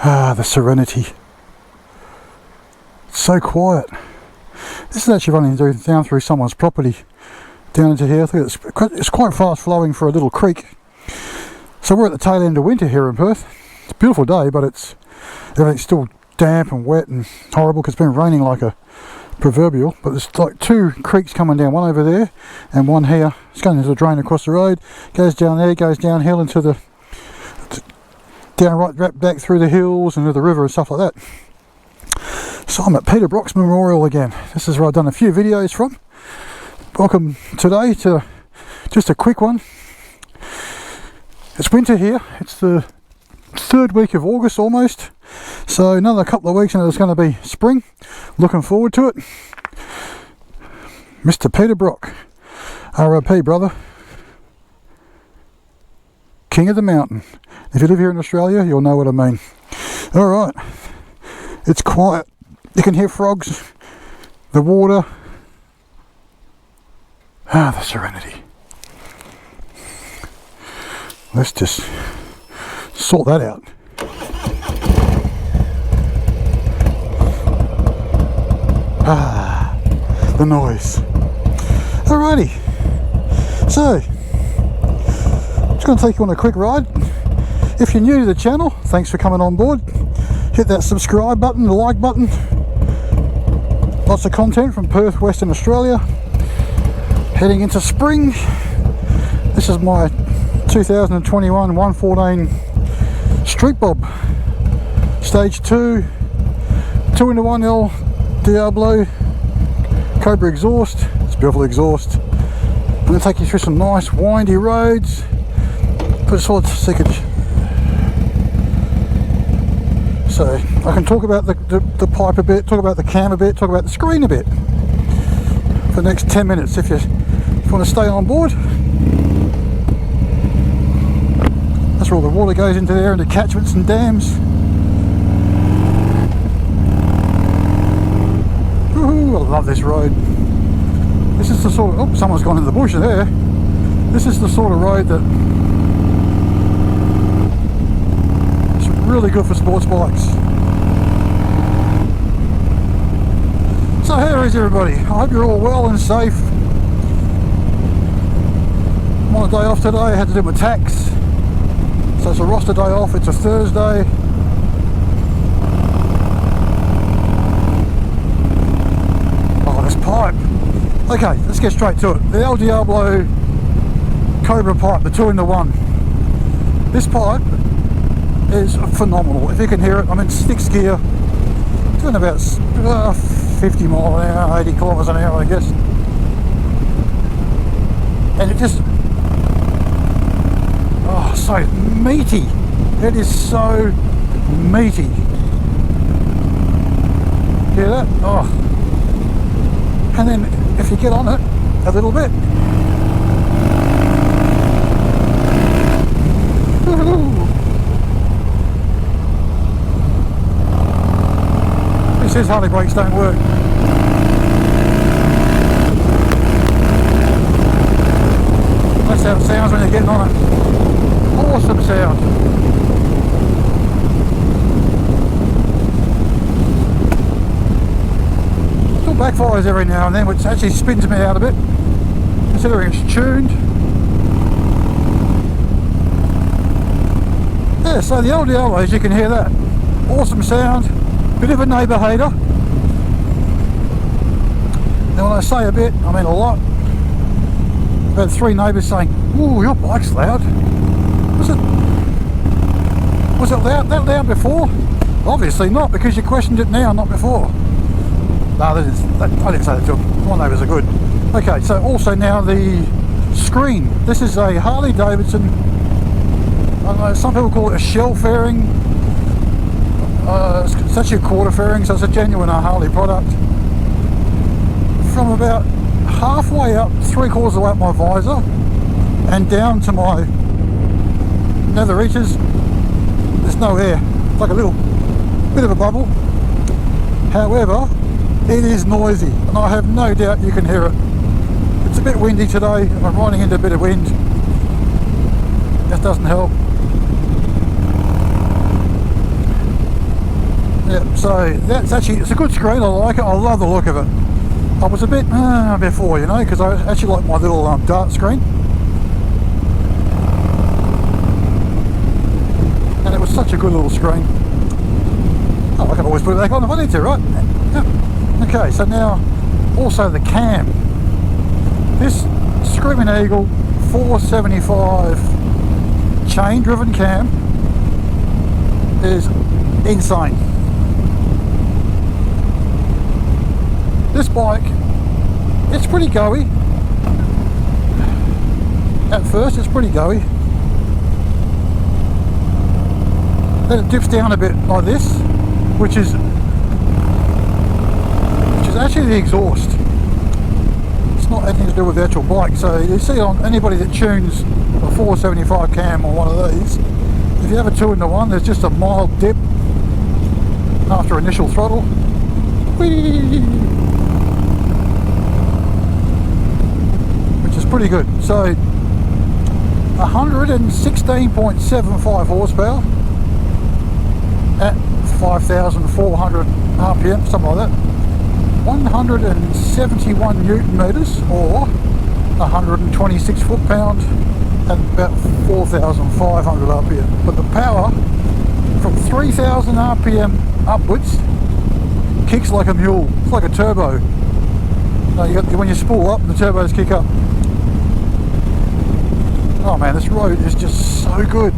Ah, the serenity. It's so quiet. This is actually running down through someone's property, down into here. It's quite fast flowing for a little creek. So we're at the tail end of winter here in Perth. It's a beautiful day, but everything's still damp and wet and horrible because it's been raining like a proverbial. But there's like two creeks coming down, one over there and one here. It's going into the drain across the road, goes down there, goes downhill into the right back through the hills and into the river and stuff like that. So I'm at Peter Brock's Memorial again. This is where I've done a few videos from. Welcome today to just a quick one. It's winter here. It's the third week of August almost. So another couple of weeks and it's going to be spring. Looking forward to it. Mr. Peter Brock, RIP brother. King of the mountain. If you live here in Australia, you'll know what I mean. Alright, it's quiet. You can hear frogs, the water. Ah, the serenity. Let's just sort that out. Ah, the noise. Alrighty, so just going to take you on a quick ride. If you're new to the channel, thanks for coming on board. Hit that subscribe button, the like button. Lots of content from Perth, Western Australia. Heading into spring. This is my 2021 114 Street Bob Stage 2 2-in-1 Diablo Cobra exhaust. It's a beautiful exhaust. I'm going to take you through some nice windy roads. Put a second. So I can talk about the pipe a bit, talk about the cam a bit, talk about the screen a bit for the next 10 minutes if you want to stay on board. That's where all the water goes into there, into catchments and dams. Woohoo, I love this road. This is the sort of, oh, someone's gone in the bush there. This is the sort of road that really good for sports bikes. So how is everybody? I hope you're all well and safe. I'm on a day off today. I had to do my tax, so it's a roster day off. It's a Thursday. Oh, this pipe. Okay, let's get straight to it. The El Diablo Cobra pipe, the 2-in-1. This pipe is phenomenal. If you can hear it, I'm in 6th gear, doing about 50 mile an hour, 80 kilometers an hour I guess, and it just, oh, so meaty. It is so meaty. Hear that? Oh, and then if you get on it a little bit, it says Harley brakes don't work. That's how it sounds when you're getting on it. Awesome sound. Still backfires every now and then, which actually spins me out a bit, considering it's tuned. Yeah, so the old Diablos, you can hear that. Awesome sound. Bit of a neighbour hater. Now when I say a bit, I mean a lot. I've had 3 neighbours saying, "Ooh, your bike's loud." Was it that loud before? Obviously not, because you questioned it now, not before. No, I didn't say that to them. My neighbours are good. Okay, so also now the screen. This is a Harley Davidson, I don't know, some people call it a shell fairing. It's actually a quarter fairing, so it's a genuine Harley product. From about halfway up, 3/4 of the way up my visor, and down to my nether reaches, there's no air. It's like a little bit of a bubble. However, it is noisy, and I have no doubt you can hear it. It's a bit windy today, and I'm riding into a bit of wind. That doesn't help. Yeah, so that's actually, it's a good screen. I like it. I love the look of it. I was a bit before, you know, because I actually like my little dart screen, and it was such a good little screen. Oh, I can always put it back on if I need to, right? Yeah. Okay, so now also the cam. This Screaming Eagle 475 chain driven cam is insane. This bike, it's pretty goey. At first it's pretty goey. Then it dips down a bit like this, which is actually the exhaust. It's not anything to do with the actual bike. So you see on anybody that tunes a 475 cam on one of these, if you have a 2-in-1, there's just a mild dip after initial throttle. Whee! Which is pretty good. So 116.75 horsepower at 5,400 RPM, something like that. 171 Newton meters, or 126 foot-pound at about 4,500 RPM. But the power from 3,000 RPM upwards kicks like a mule. It's like a turbo. When you spool up, the turbos kick up. Oh man, this road is just so good.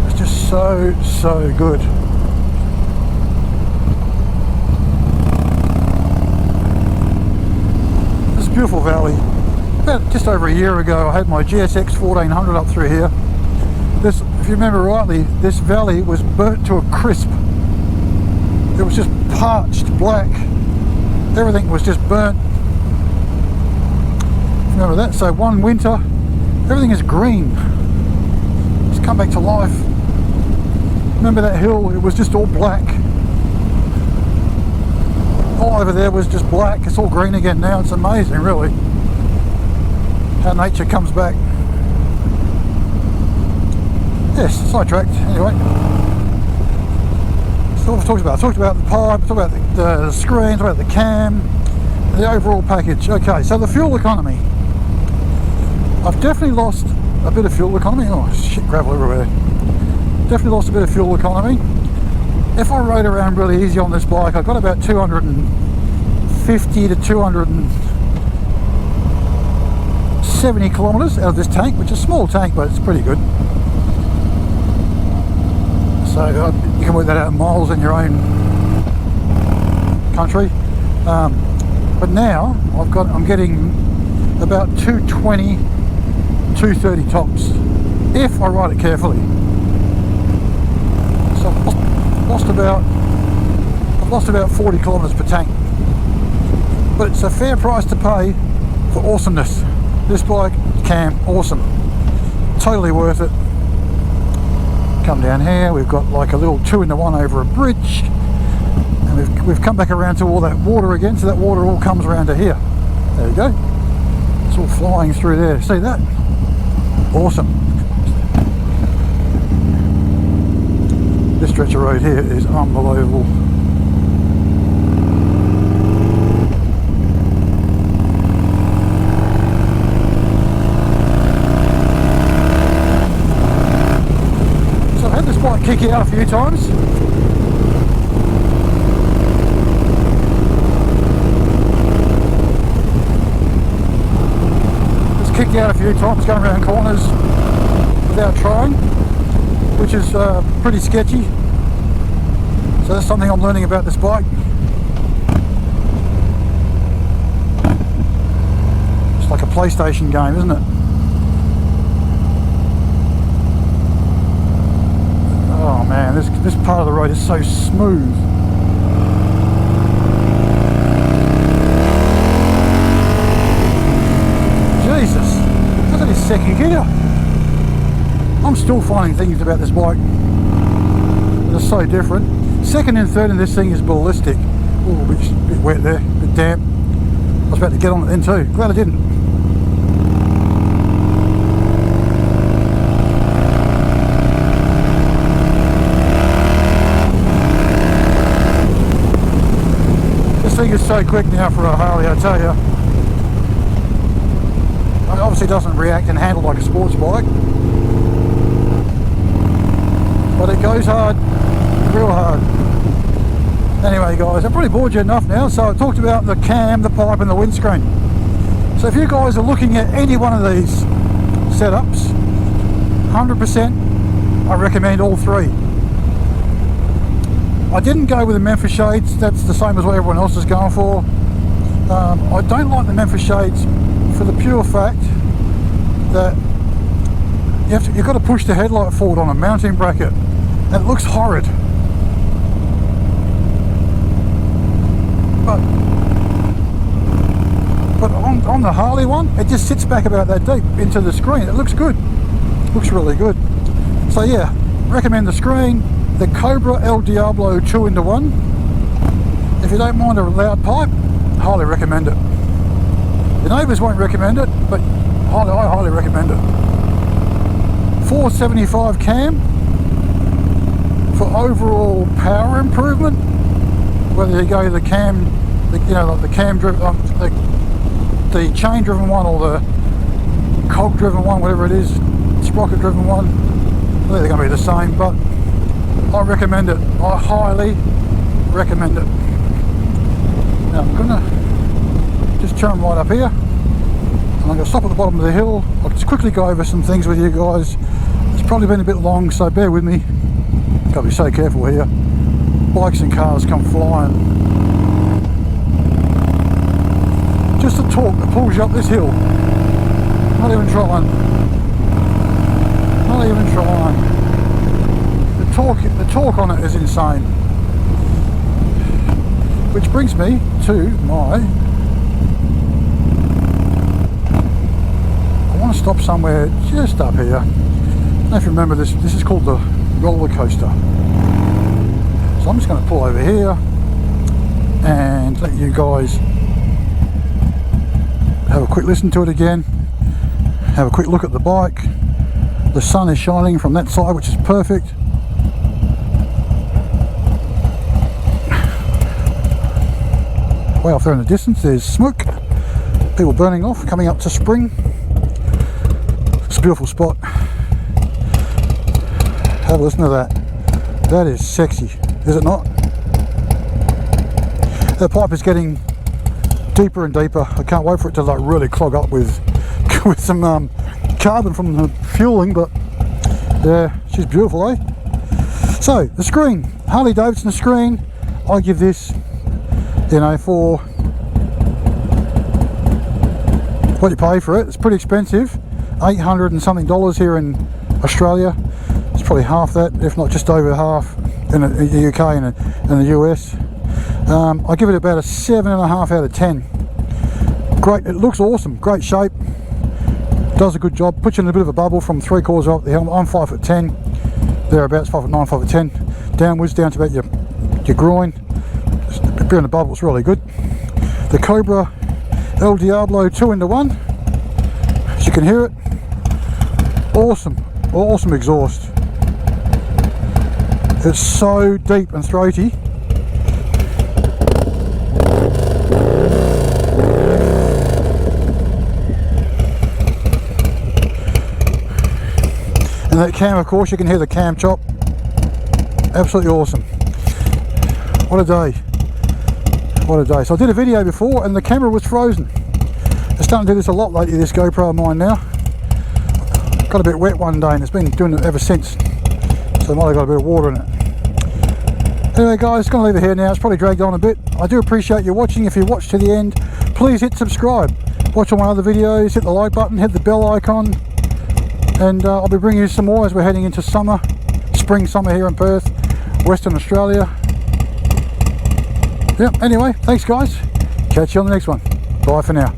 It's just so good. This beautiful valley. About just over a year ago, I had my GSX 1400 up through here. This, if you remember rightly, this valley was burnt to a crisp. It was just parched black. Everything was just burnt. Remember that? So one winter, everything is green. It's come back to life. Remember that hill? It was just all black. All over there was just black. It's all green again now. It's amazing, really, how nature comes back. Yes, sidetracked. Anyway, so what I've talked about. I talked about the pipe, talked about the screen, talked about the cam, the overall package. Okay, so the fuel economy. I've definitely lost a bit of fuel economy. Oh shit, gravel everywhere. Definitely lost a bit of fuel economy. If I rode around really easy on this bike, I got about 250 to 270 kilometers out of this tank, which is a small tank, but it's pretty good. So you can work that out in miles in your own country. But now I'm getting about 220, 230 tops if I ride it carefully. So I've lost about 40 kilometers per tank. But it's a fair price to pay for awesomeness. This bike, cam, awesome. Totally worth it. Come down here, we've got like a little 2-in-1 over a bridge, and we've come back around to all that water again, so that water all comes around to here. There you go. It's all flying through there. See that? Awesome. This stretch of road here is unbelievable. Kick it out a few times. Just kick it out a few times, going around corners without trying, which is pretty sketchy. So that's something I'm learning about this bike. It's like a PlayStation game, isn't it? Oh man, this part of the road is so smooth. Jesus, that's only second gear. I'm still finding things about this bike that are so different. Second and third in this thing is ballistic. Oh, a bit wet there, a bit damp. I was about to get on it then too. Glad I didn't. is so quick now for a Harley, I tell you. It obviously doesn't react and handle like a sports bike, but it goes hard, real hard. Anyway guys, I've probably bored you enough now, so I've talked about the cam, the pipe and the windscreen. So if you guys are looking at any one of these setups, 100% I recommend all three. I didn't go with the Memphis shades, that's the same as what everyone else is going for. I don't like the Memphis shades for the pure fact that you've got to push the headlight forward on a mounting bracket. It looks horrid. But on the Harley one, it just sits back about that deep into the screen. It looks good. Looks really good. So yeah, recommend the screen. The Cobra El Diablo 2-in-1. If you don't mind a loud pipe, highly recommend it. Your neighbours won't recommend it, but I highly recommend it. 475 cam for overall power improvement. Whether you go the cam, like the cam driven, the chain driven one or the cog driven one, whatever it is, sprocket driven one. I think they're going to be the same, but I recommend it. I highly recommend it. Now I'm going to just turn right up here, and I'm going to stop at the bottom of the hill. I'll just quickly go over some things with you guys. It's probably been a bit long, so bear with me. Got to be so careful here. Bikes and cars come flying. Just the torque that pulls you up this hill. Not even trying. Not even trying. The torque on it is insane. Which brings me to my... I want to stop somewhere just up here. I don't know if you remember this. This is called the roller coaster. So I'm just going to pull over here and let you guys have a quick listen to it again. Have a quick look at the bike. The sun is shining from that side, which is perfect. Way off there in the distance there's smoke, people burning off, coming up to spring. It's a beautiful spot. Have a listen to that. That is sexy, is it not? The pipe is getting deeper and deeper. I can't wait for it to like really clog up with some carbon from the fueling, but yeah, she's beautiful, eh? So the screen, Harley Davidson screen, I give this, you know, for what you pay for it. It's pretty expensive, $800 and something here in Australia. It's probably half that, if not just over half in the UK and in the US. I give it about a 7.5 out of 10. Great, it looks awesome, great shape, does a good job, puts you in a bit of a bubble from 3/4 up the helmet. I'm 5'10", thereabouts, 5'9", 5'10", downwards down to about your groin. Being in the bubble is really good. The Cobra El Diablo 2-in-1, as you can hear it, awesome exhaust. It's so deep and throaty. And that cam, of course, you can hear the cam chop. Absolutely awesome. What a day. What a day. So I did a video before and the camera was frozen. I'm starting to do this a lot lately, this GoPro of mine now. Got a bit wet one day and it's been doing it ever since. So I might have got a bit of water in it. Anyway guys, going to leave it here now. It's probably dragged on a bit. I do appreciate you watching. If you watched to the end, please hit subscribe. Watch all my other videos, hit the like button, hit the bell icon. And I'll be bringing you some more as we're heading into summer. Spring, summer here in Perth, Western Australia. Yep, anyway, thanks guys. Catch you on the next one. Bye for now.